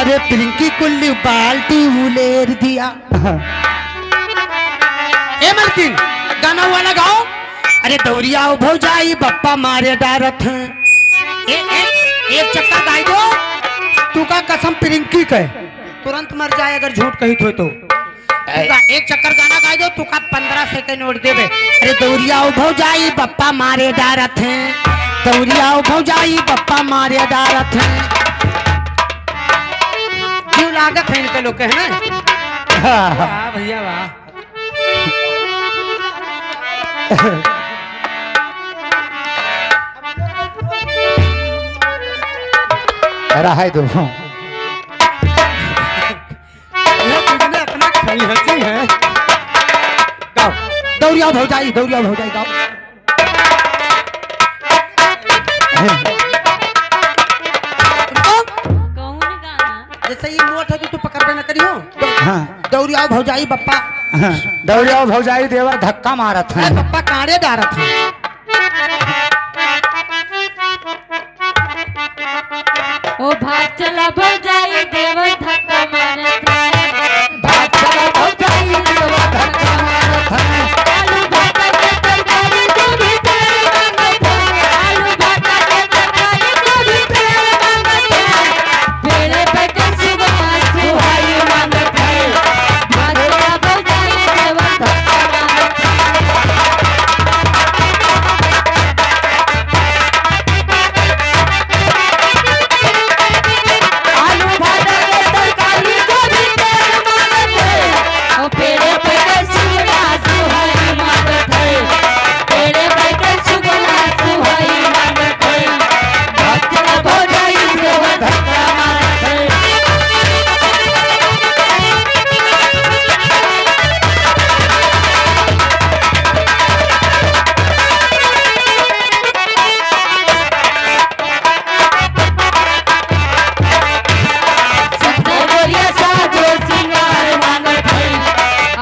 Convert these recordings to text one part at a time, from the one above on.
अरे पिंकी कुल्ली बाल्टी उलेर दिया। ए मलकिन गाना वाला गाओ। अरे दौरिया भौजाई बप्पा मारे डारत हैं। एक चक्का गाई दो। तू का कसम पिंकी के तुरंत मर जाए अगर झूठ कही तो। एक चक्कर गाना गाई दो। तू का 15 सेकंड और देवे। अरे दौरिया भौजाई बप्पा मारे डारत हैं। दौरिया भौजाई बप्पा मारे डारत हैं। क्यों लागत है इनके लोग है ना। वाह भैया वाह। रहा दो हंसी है। गाओ दौरिया भौजाई गाओ। जैसे ये मोट है तो पकड़बे न करियो। दौरिया भौजाई बप्पा। दौड़िया भौजाई देवर धक्का मारत है। बप्पा कांडे डारत है। ओ भाग चला भौजाई देवर धक्का मारत है। भाग चला भौजाई देवर धक्का मारत है। आलू भाटा के तरकारी को भी तेल मांगत है। आलू भाटा के तरकारी को भी तेल मांगत है। पेड़े पे के सुबह सुहाई मांगत है। भाग चला भौजाई देवर धक्का मारत है। आलू भाटा के तरकारी को भी तेल मांगत है। ओ पेड़े पे के सुबह सुहाई मांगत है। पेड़े पे के सुबह सुहाई मांगत है। भाग चला भौजाई देवर धक्का मारत है। गोरिया साजो सिंगार मांगत है।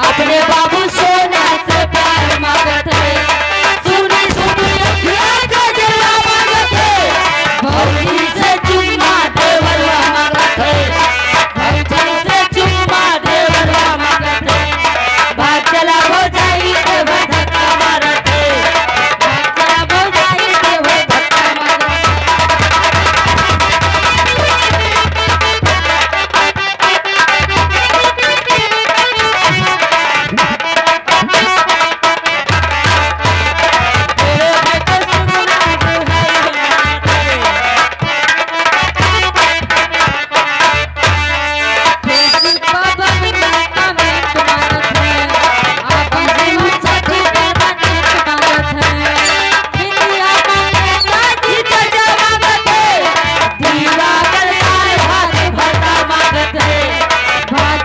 अपने बाबू सोना से प्यार मांगत है। सुनी सुनी अखिया गजरा मांगत है। भौजी से चुम्मा देवरवा मांगत है। भौजी से चुम्मा देवरवा मांगत है। भाग चला भौजाई देवर धक्का मारत है। भाग चला भौजाई देवर धक्का मारत है।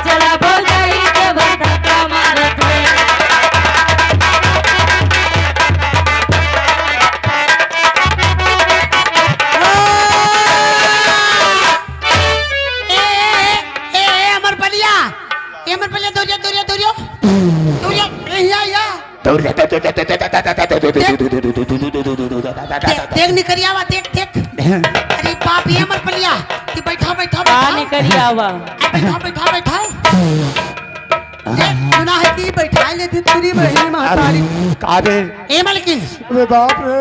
चला भौजाई देवर धक्का मारत है। अमर पलिया दौरिया देख निकरिया वा देख। अरे बाप ये अमर पलिया कि बैठा सुना है कि बैठा ले तेरी बहनी महतारी। काबे ए मलकिन बाप रे।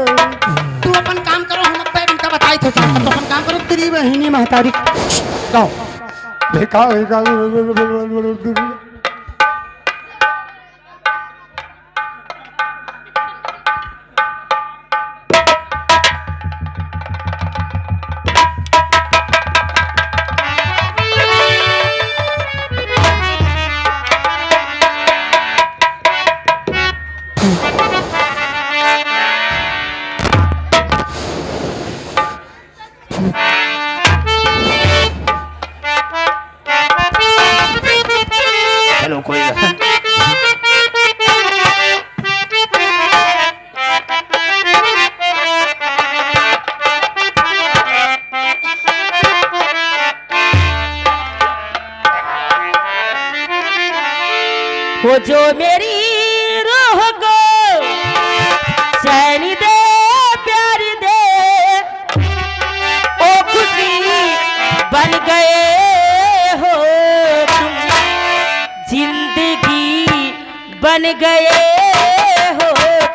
तू अपन काम करो। हम अब इनका बताई थे साहब। तो अपन काम करो तेरी बहनी महतारी गाओ। देखा चलो कोई वो जो मेरी रूह को चैन दे प्यार दे ओ खुशी बन गए बन गए हो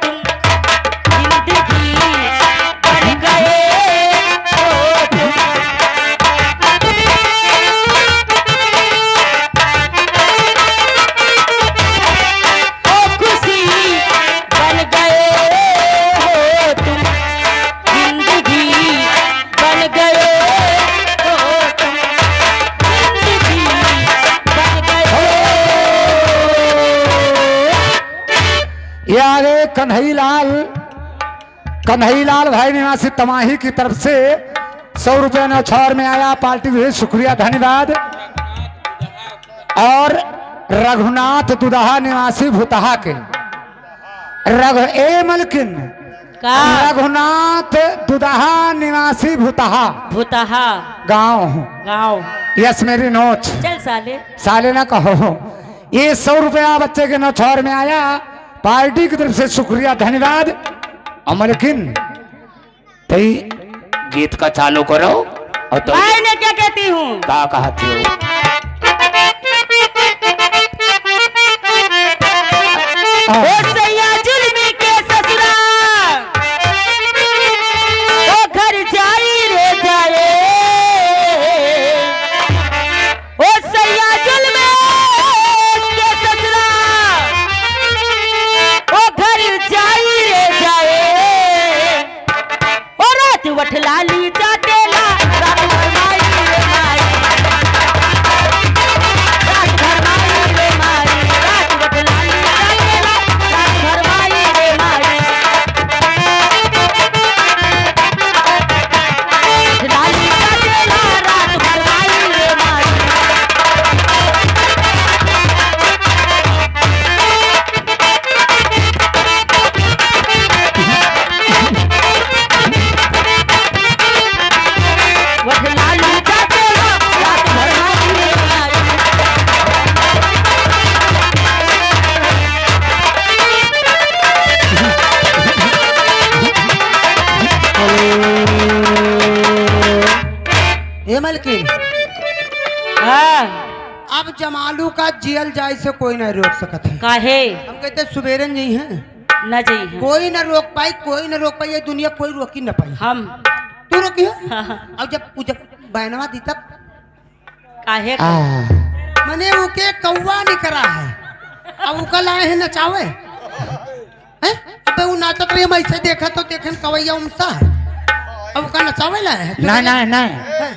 तुम, जिंदगी बन गए हो तुम। ओ खुशी बन गए हो तुम, जिंदगी बन गए हो तुम, जिंदगी बन गए। ये आगे कन्हैयालाल भाई निवासी तमाही की तरफ से 100 रुपये नौछौर में आया। पार्टी भी शुक्रिया, धन्यवाद। और रघुनाथ दुदहा निवासी भुतहा के मलकिन का रघुनाथ दुदहा निवासी भुतहा भूतहा गांव। गाँव। यस मेरी नोच चल साले। साले ना कहो। ये 100 रुपया बच्चे के नौछौर में आया। पार्टी की तरफ से शुक्रिया, धन्यवाद। अमलकिन तई गीत का चालू करो। और तो मैं क्या कहती हूँ? का कहती हो? ओ सैया जुल्मी के ससुरा, ओ घर जाई रे जाए। ओ सैया जुल्मी के ससुरा, ओ घर जाई रे जाए। ओ रात वठलाली चाटेला, रात भरमाई रे माई, रात भरमाई रे माई, रात वठलाली चाटेला, रात भरमाई रे माई। वठलाली चाटेला, रात भरमाई रे माई। वठलाली चाटेला, रात भरमाई रे माई। ए मलकिन, हाँ, अब जमालू का जियल जाए से कोई नहीं रोक सकत है। काहे हम कहते सुबेरे नहीं है, न जई है कोई न रोक पाई, कोई न रोक पाई। ये दुनिया कोई रोक ही न पाई। हम। तू रोकी है? हाँ, और जब बैनवा दी तब काहे मने उके कौवा निकरा है। अब उका लाए है नचावे हैं? अबे वो नाचत रही, हम ऐसे देखा तो देखे कवैया उमसा है। अब उका नचावे लाए है? नहीं नहीं नहीं, हैं?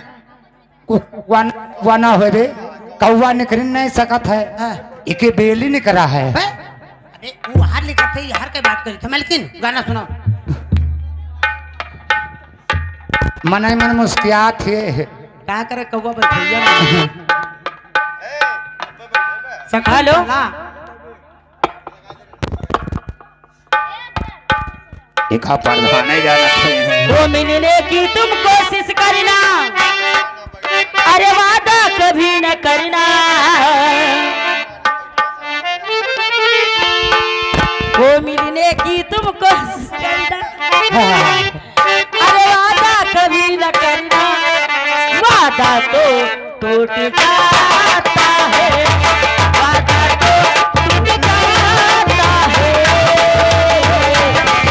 कौवा ना हो रे, कौवा निकल नहीं सकत है। हाँ। इके बेली निकरा है। हैं? अरे वो हार लिखा थे, हार के बात करी थे। मलकिन गाना सुनाओ। मन ही मन मुस्किया थे। क्या करे कौवा बैठैया हेलो। एक प्रधान नहीं जानते हैं। वो मिलने की तुम कोशिश करना, अरे वादा कभी न करना। वो मिलने की तुम कोशिश करना, अरे वादा कभी न करना। वादा तो टूट जाता है, वादा तो टूट जाता है,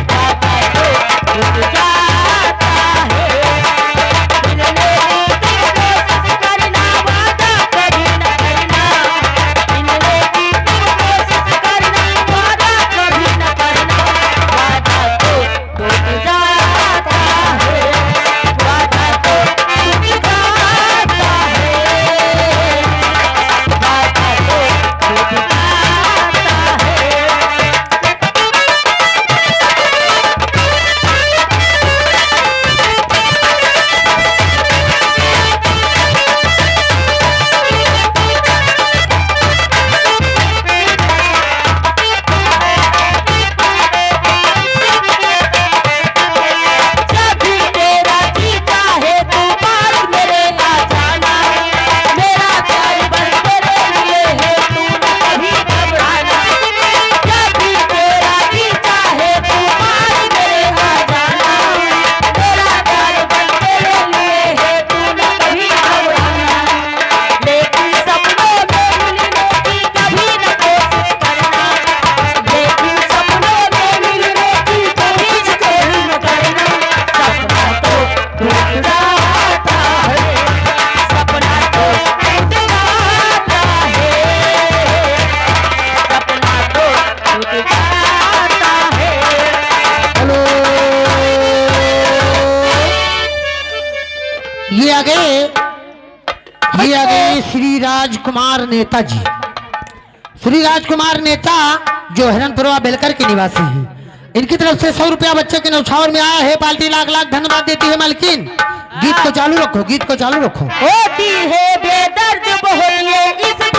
वादा तो टूट जाता है। मिलने की तुम कोशिश करना, वादा कभी न करना। मिलने की तुम कोशिश करना, वादा कभी न करना। वादा तो टूट जाता है, वादा तो टूट जाता है। आ गए श्री राजकुमार नेता जी। श्री राजकुमार नेता जो हिरनपुरवा बेलकर के निवासी हैं, इनकी तरफ से 100 रुपया बच्चे के न्यौछावर में आया है। पार्टी लाख लाख धन्यवाद देती है मालकिन। गीत को चालू रखो, गीत को चालू रखो। होती है बेदर्द बोलिए इस